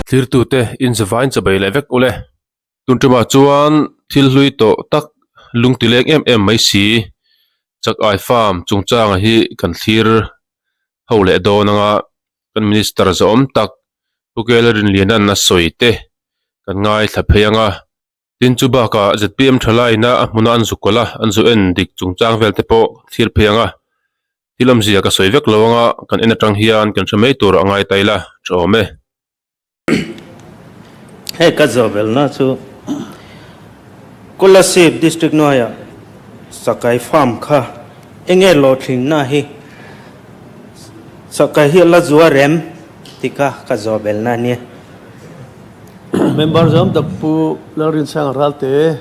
thlir tu te in zavain chabai levek ule tuntuma chuan thil hlui to tak lungtilek em mai si chak ai farm chungchang hi kan thlir hole do nanga kan minister zom tak pukelerin lian an na soite kan ngai thlapheanga tin chu ba ka zpm thalai na hmuna an zukola an zu en dik chungchang velte po thir pheanga tilam zia ka soivek lawanga kan enatang hian kan chamei tur angai taila chome hey kazobel na chu Kolasip district noya sakai farm kha enge lo thing na hi sakai hi la zuwa rem tika kazobel na ni member zam takpu larin sang ralte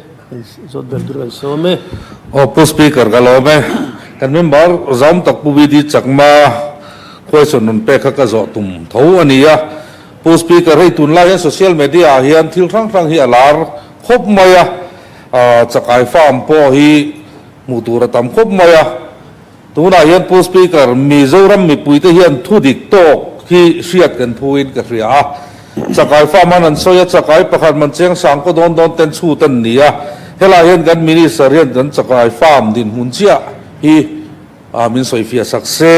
zot berduran some Opo speaker galome kan member zam takpu bidi chakma question nun pe kha ka zo tum tho ania po speaker hei tun la social media hian thil rang rang hi alar khop maya chakai farm po hi mutura tam khop maya tuna hian po speaker mizoram mi puite hian thudik to hi riat kan thuin ka ria chakai farm an soya chakai pakhat man cheng sang ko don ten chu tan nia hela hian kan minister hian kan chakai farm din hunchia hi min soifia sakse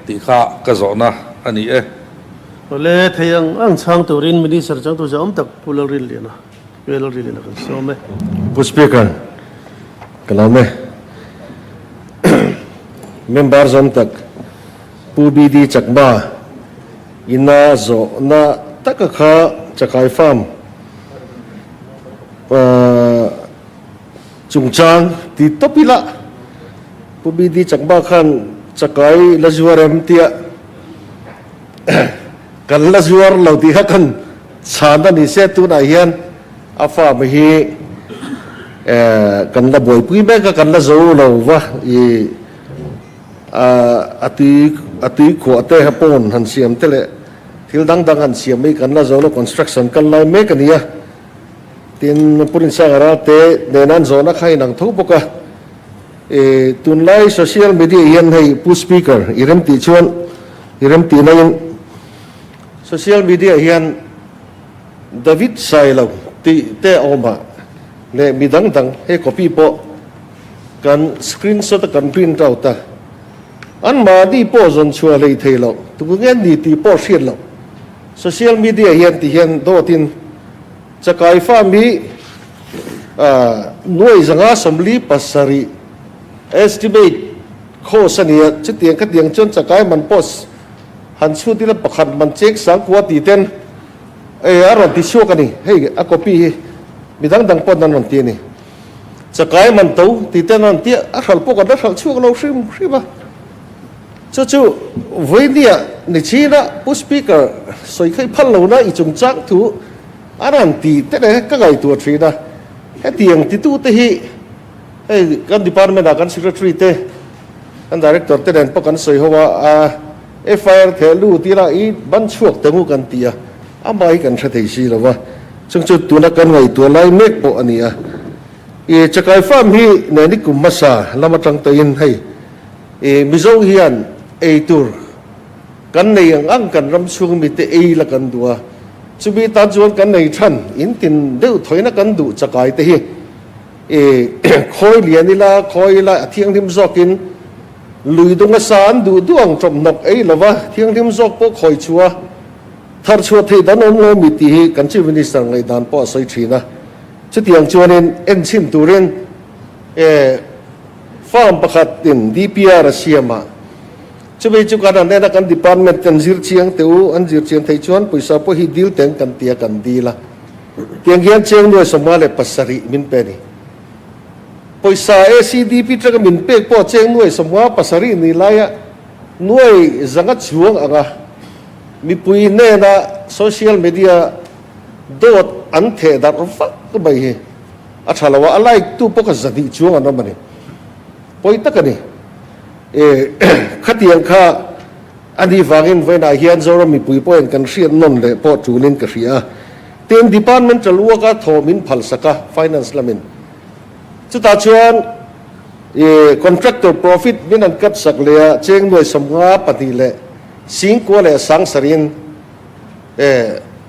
ti kha ka zona ani e ole thayang ang chang turin minister chang tu zam takpu larin lena larin lena kan some po speaker kalame member zam tak pu bidi chakba ina zo na takakha chakai farm chungchang ti topila pu bidi chakba khan chakai lazuarem tia kan lazuar lo ti hakan chana ni se tu na hian afa ma hi kan la boy pui me ka kan la zo lo wa i ati ko ate hapon han siam tele thil dang dang han siam mai kan la zo lo construction kan lai me kan ya tin purin sa gara te denan zona khai nang tho boka tun lai social media hian hei pu speaker irem ti chuan irem ti na social media hian David Sailo ti te oma le midang dang he copy po kan screenshot kan print out ta an ma di po zon chua lei thelo tu ngen ni ti po shit lo social media hian ti hian do tin chakai fa mi noi zanga somli pasari estimate kho sania chitiang ka tiang chon chakai man post han chu ti la pakhat man check sang kwa ti ten aron ti show kani hei a copy midang dang pot nan ti ni chakai man to ti ten nan ti a khal po ka da khal chu lo shim ba chu voidia ni china pu speaker soi khai phal lo na i chung chak thu aran ti te ne ka gai tu thri na he tiang ti tu te hi hei kan department a kan secretary te kan director te den po kan soi howa FIR thelu tira i ban chuak temu kan tia amai kan thei si lawa chung chu tuna kan ngai tu lai mek po ania e chakai farm hi ne ni kum masa lama tang ta in hei mizo hian e tur kan nei ang kan ram chung mi te e la kan dua chubi ta chuan kan nei than in tin deu thoina kan du chakai te hi khoi lianila khoi la thiang dim zokin lui dung san du duang trong nok ei lawa thiang dim zok po khoi chua thar chua thei dan om lo mi ti hi kan chi minister ngai dan po soi thina chutiang chuanin en chim turin farm pakhat tin DPR siama chubi chu kan ne kan department kan zir chiang teu an zir chiang thei chuan paisa po hi deal teng kan tia kan dila tiang hian cheng no somale pasari min pe ni paisa ACDP tra min pe po cheng noi somwa pasari ni laya noi zanga chuang anga mi pui ne na social media dot an the dar fa ko bai he a thalawa alai tu po ka zadi chuang an mani poi takani khatiang kha ani wangin vena hian zoro mi pui po en kan rian non le po chunin ka ria ten department chalwa ka thomin phalsaka finance lamin chuta chuan contractor profit min an kat sak le cheng noi somwa pati le sing ko le sang sarin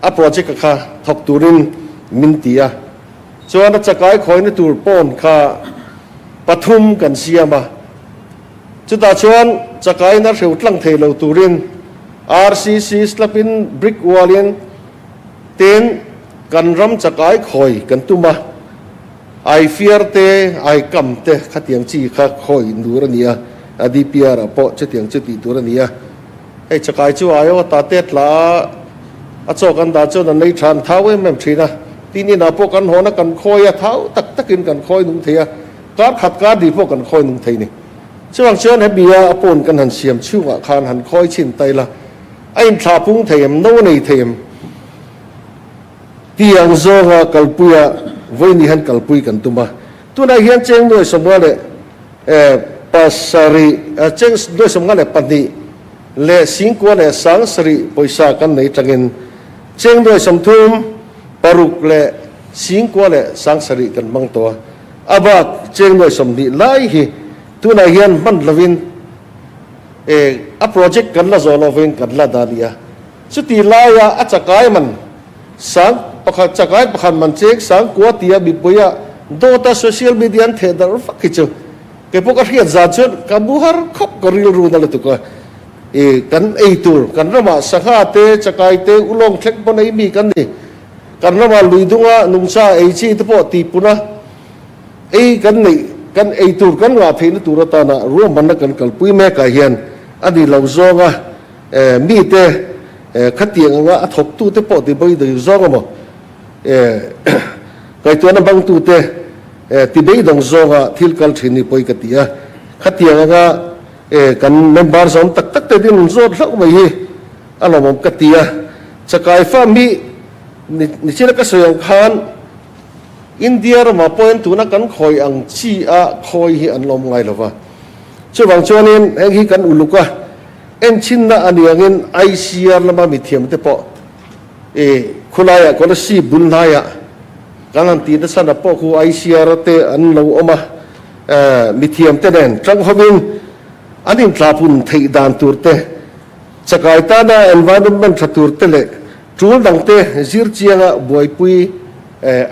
a project ka thok turin min tia chuan a chakai khoi na tur pon kha pathum kan siama chuta chuan chakai na reu tlang thei lo turin RCC slapin brick wallin ten kan ram chakai khoi kan tuma ai fear te ai kam te khatiang chi kha khoi nurania adipr apo chetiang cheti turania ei chakai chu ayo ta tet la a chokan da chu na nei than thawe mem thina tini na po kan hona kan khoya thau tak takin kan khoi nung thea kar khat ka di po kan khoi nung thei ni chuang chuan he bia apon kan han siam chuwa khan han khoi chin tai la ain tha pung theim no nei theim tiang zonga kalpuya voini han kalpui kan tuma tuna hian cheng noi somale pasari cheng noi somale pani le singko le sang sri poisa kan nei tangin cheng noi somthum paruk le singko le sang sri kan mang to abak cheng noi somni lai hi tuna hian man lovin a project kan la zo lovin kan la dania chuti laya a chakai man sang pakhat chakai pakhat man chek sang kwa tia bipoya dota social media an thedar fakichu ke poka hian za chun kabuhar khop karil ru na lutuka kan eitur kan rama sakha te chakai te ulong thlek bonai mi kan ni kan rama luidunga nungsa eichi te po ti puna kan nei kan eitur kan nga theina turata na ru man kan kalpui me ka hian ani lo zonga mi te khatiang nga athok tu te po ti boi de zonga mo kai tu na bang tu te ti bei dong zonga thil kal thini poi ka tia khatiang nga kan member zon tak tak te din zo thak mai hi alo mom ka tia chakai fa mi ni chira ka soyang khan India ma point tu na kan khoi ang chi a khoi hi an lom ngai lova chu wang chuanin heng hi kan uluka en chin na aniangin ICR lama mi thiam te po khulaya ko na si bunlaya kanan ti na sana po ku ICR te an lo oma mi thiam te nen tang homin anin tlapun thei dan tur te chakai ta na environment tur te le tul dang te zir chianga boi pui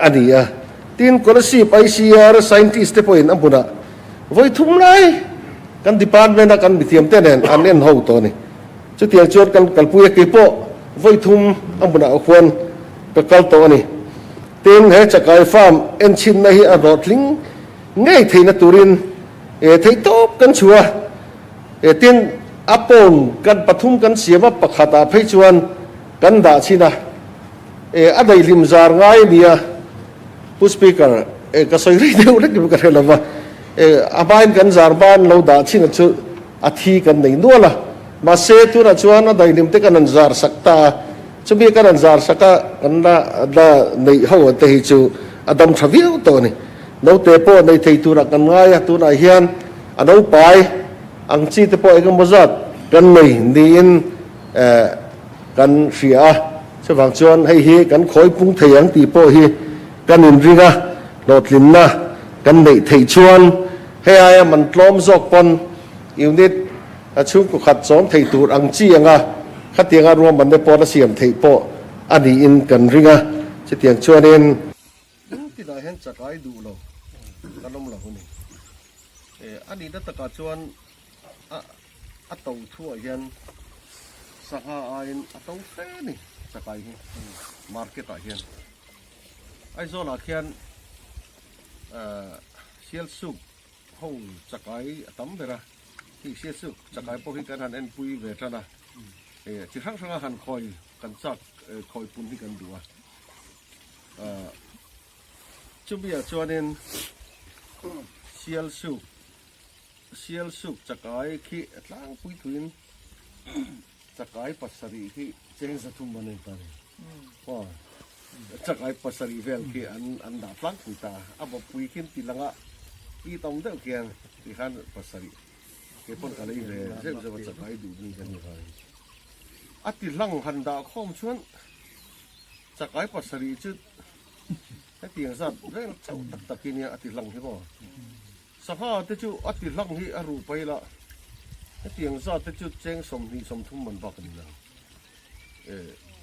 ania tin ko na si ICR scientist te point ampuna voi thum lai kan department na kan mi thiam te nen an en ho to ni chu tiang chot kan kalpui ke po voi thum ampuna khon ka kal to ni tin he chakai farm en chin na hi a rotling ngai theina turin thei top kan chua tin apon kan pathum kan siama pakhata phei chuan kan da china adai lim zar ngai nia pu speaker ka soi ri deu lek ka helama abain kan zar ban lo da china chu athi kan nei nuala ma se tu na chuan adai lim te kan zar sakta chumi kan zar saka kan da nei ho te hi chu adam thaviu to ni no te po nei thei tu ra kan ngai tu na hian ano pai ang chi te po ega mozat kan nei ni in kan ria se wang chuan hei hi kan khoi pung theiang ti po hi kan in ringa lotlin na kan nei thei chuan he ai man tlom zok pon unit a chung ku khat chom thei tur ang chi anga khatianga ro man de po na siam thei po ani in kan ringa che tiang chuanin ti da hen chakai du lo kanom lo ni ani da taka chuan a to thua hian saka ain a to fe ni chakai hi market a hian ai zo la khian sial suk hong chakai atam bera hi sial suk chakai po hi kan han en pui ve thana chi thang thang han khoi kan chak khoi pun hi kan duwa chubia chuanin sial suk chakai khi tlang pui tuin chakai pasari hi cheng sathum manen tare chakai pasari vel ki an da tlang puta abo pui kin tilanga i tom de kian ti han pasari ke pon kalai ve je chakai du ni kan ni ati lang han da khom chuan chakai pasari chu cái tiền ra rất là đặc kia nha ati lang hi bo sapa te chu ati lang hi aru pai la cái tiền ra te chu cheng som ni som thum man ba kan la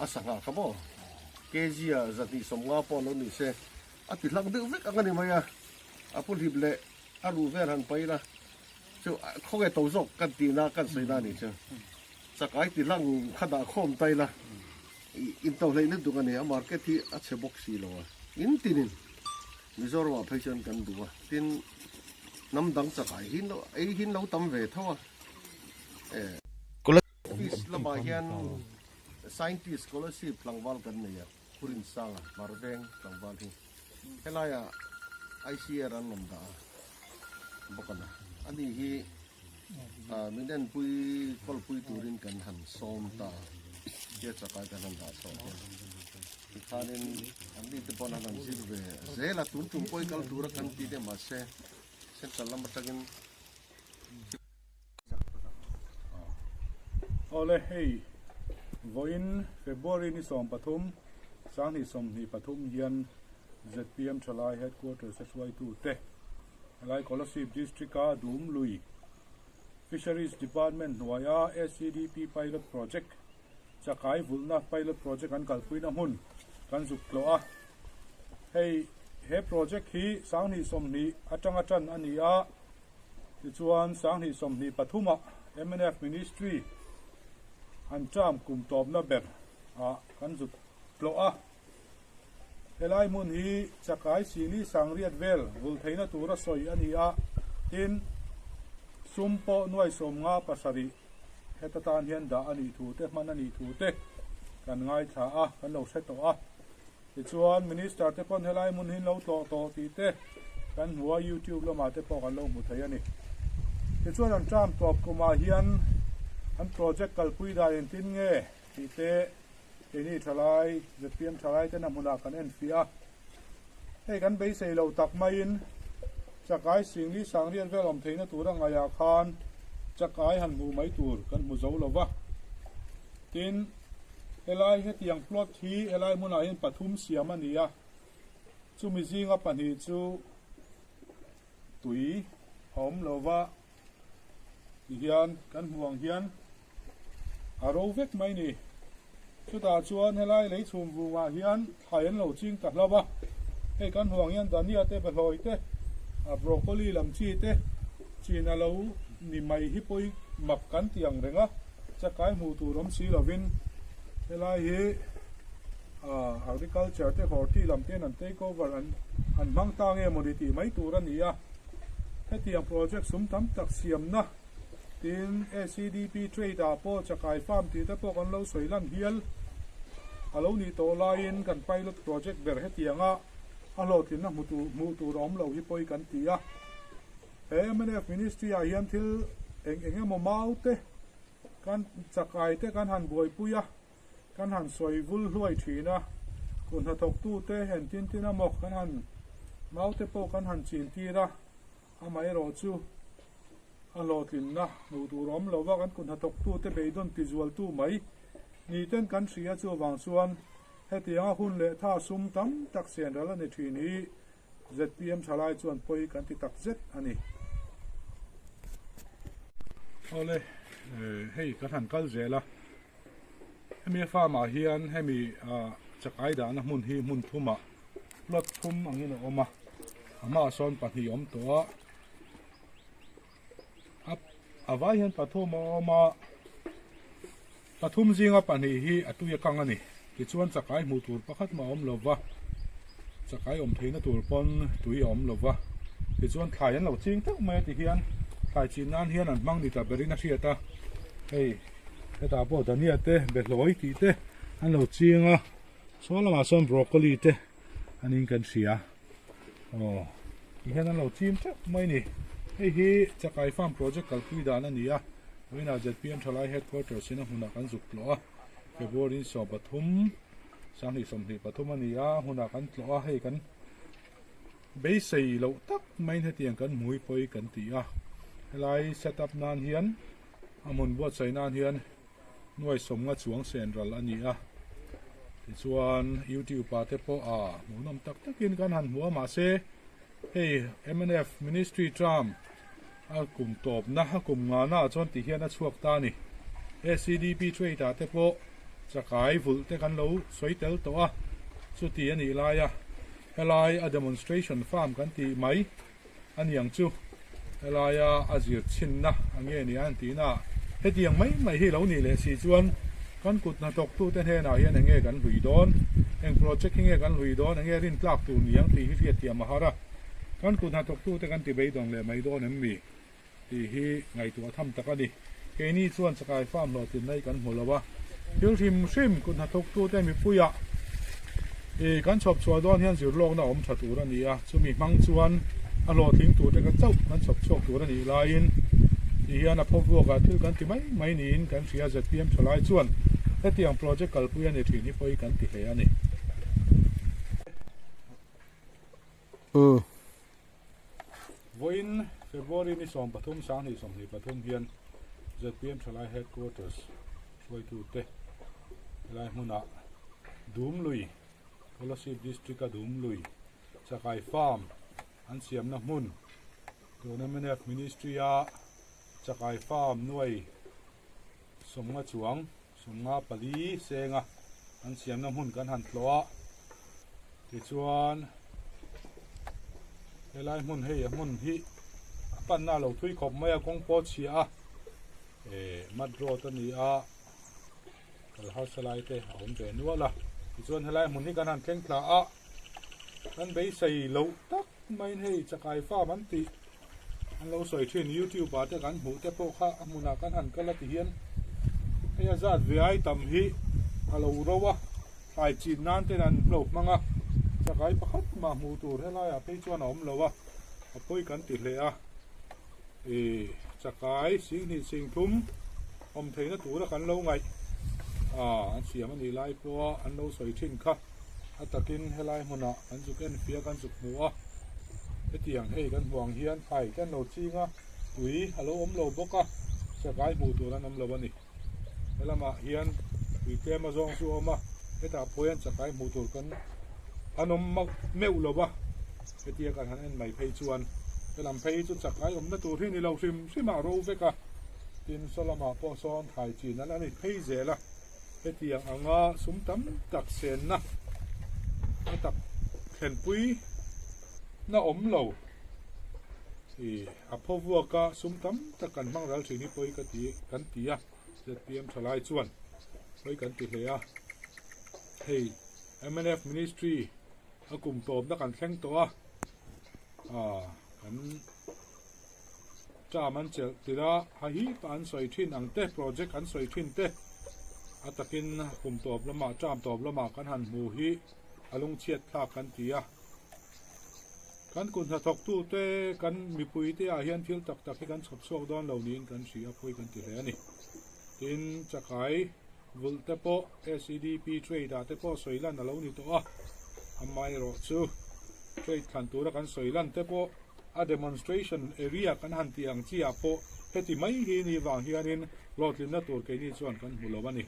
asanga ka bo kezia zati somnga pon lo ni se ati lang de vek angani maya apun hible aru ver han paila chu khoge to zok kan ti na kan sei na ni chu sakai ti lang khada khom tai la in to le ni du ngani a market hi a che box si lo in tinin Mizoram a phaichon kan duwa tin nam dang sakai hin lo tam ve thawa office la ba hian scientist scholarship tlangwal kan nei kurin sanga marveng tlangwal hi helaya ICR an nom da bokana ani hi minden pui kol pui turin kan han som ta ye chakai kan han da so thanin ani te pon han zirve zela tun poi kal tura kan ti de ma se central lam takin ole hei voin February ni som pathum sang ni som ni pathum hian ZPM Chalai headquarters SY2 te alai scholarship district a dum lui fisheries department noya SCDP pilot project chakai vulna pilot project an kalpuina hun kan zuklo a hei he project hi sang ni som ni atanga chan ania tichuan sang ni som ni pathuma MNF ministry an cham kum top na ber a kan zuklo a helai mun hi chakai sini sangriat vel vul theina tura soi ania tin sumpo nuai somnga pasari hetatan hian da ani thu te man ani thu te kan ngai tha a kan lo seto a tichuan minister te pon helai mun hin lo to ti te kan hua YouTube lo ma te po kan lo mu thai ani tichuan an cham top kuma hian an project kalpui da en tin nge ti te ini thalai ZPM thalai te na muna kan en fia hei kan bei sei lo tak mai in chakai singli sangrian velom theina tura ngaya khan chakai han mu mai tur kan mu zo lova tin helai he tiang plot hi helai muna hin pathum siam ania chumi zinga pani chu tui hom lova hian kan huang hian aro vek mai ni chu ta chuan helai lei chum vuwa hian thaien lo ching ta hlawa hei kan huang hian dania te baloi te broccoli lam chi te china lo ni mai hi poi mak kan tiang renga chakai mu tu rom si lovin helai hi agriculture te horti lam ten an take over an mang ta nge moditi mai turan nia hetiang project sum tam tak siam na tin SCDP trade po chakai farm ti te po kan lo soilan hial alo ni to line kan pilot project ber hetianga alo tin na mu tu rom lo hi poi kan tia MNF ministry a hian thil enge mo maute kan chakai te kan han boi puya kan han soi vul hluai thina kun ha thok tu te hen tin amok kan han maute po kan han chin tira amai ro chu alo tin na mu tu rom lo wa kan kun ha thok tu te beidon ti zual tu mai ni ten kan ria chu wang chuan hetianga hun le tha sum tam tak sen rala ni thini ZPM Chalai chuan poi kan ti tak zet ani ole hei kan han kal zela hemi farma hian hemi chakai da na mun hi mun thuma lot thum angin oma ama son pathi om to avai hian pathum oma pathum zinga pani hi atuya kangani tichuan chakai mu tur pakhat ma om lova chakai om theina tur pon tui om lova tichuan thlaian lo ching tak mai ti hian thlai chin nan hian an mang ni ta berina hriata hei heta po dania te beloi ti te an lo chinga solama son broccoli te anin kan ria hian an lo chim tak mai ni hei hi chakai farm project kalpui dan ania wina ZPM Chalai headquarters ina huna kan zuklo a February so pathum sangni somni pathum ania huna kan tlo a hei kan bei sei lo tak main hetiang kan mui poi kan ti a helai setup nan hian amun bo chai nan hian nuai somnga chuang central ania tichuan YouTube pa te po munam tak takin kan han huwa ma se hei MNF ministry tram kum top na kum nga na chon ti hian a chuak ta ni SCDP trade te po chakai vul te kan lo soitel to a chu ti ani laia helai a demonstration farm kan ti mai aniang chu helai a zir chin na ange ni an ti na hetiang mai hi lo ni le si chuan kan kut na tok tu ten he na hian ange kan hlui don eng project hinge kan hlui don ange rin tlak tu niang ti hi riat tiam mahara kan kut na tok tu te kan ti bei dong le mai don em mi ti hi ngai tu tham takani ke ni chuan chakai farm lo tin nei kan hmulawa hil rim kut na tok tu te mi puya kan chop chua don hian zir lok na om tha tur ani a chumi mang chuan a lo thing tu te kan chau kan chop chok tur ani lain ti hian a phobu ka thil kan ti mai ni in kan ria ZPM thalai chuan hetiang project kalpuya ni thini poi kan ti he ani voin February ni som pathum sang ni som ni pathum hian ZPM thalai headquarters voi tu te lai hmuna dum lui Scholarship District a dum lui chakai farm an siam na hmun tournament ministry a chakai farm nuai somnga chuang somnga pali senga an siam na hmun kan han tloa ti chuan helai hmun hei a hmun hi pan na lo thui khop mai a kong po chi a madro ta ni a kal house salai te om te nuala chuan helai hmun hi kan han thleng tla a kan bei sei lo tak mai hei chakai fa man ti an lo soi thin YouTube ba te kan hmu te po kha amuna kan han kala ti hian hei azat vai tam hi alo rowa ai chin nan te nan lo manga chakai pakhat ma hmu tur helai a pe chuan om lowa apoi kan ti hle a chakai sing ni sing thum om theina tur kan lo ngai an siam ani lai po an lo soi thin kha atakin helai hmuna an zu ken fia kan zu hmu a hetiang hei kan huang hian phai kan lo chinga tui alo om lo boka chakai hmu tur an om lo ani helama hian tui tlem a zong chu oma heta poyan chakai hmu tur kan anom meu lo ba hetia kan han en mai phei chuan helam phei chu chakai om na tur hi ni lo sim a ro veka tin solama po son thai chin an ani phei zela hetiang anga sum tam tak sen na tak khen pui na om lo a phowua ka sum tam tak kan mang ral thini poi ka ti kan tia ZPM thalai chuan poi kan ti hle a hei MNF ministry akum top na kan thleng to a kan cha man chel tira ha hi pan soi thin ang te project an soi thin te atakin kum top lama cham top lama kan han mu hi alung chiat thla kan tia kan kun tha thok tu te kan mipui te a hian thil tak tak hi kan chhop sok don lo nin kan ri a phoi kan ti hle ani tin chakai vul te po SEDP trade da te po soilan alo ni to a amai ro chu trade kan tu ra kan soilan te po a demonstration area kan han tiang chi a po heti mai hi ni wang hianin lotlin na tur ke ni chuan kan hmu lo ani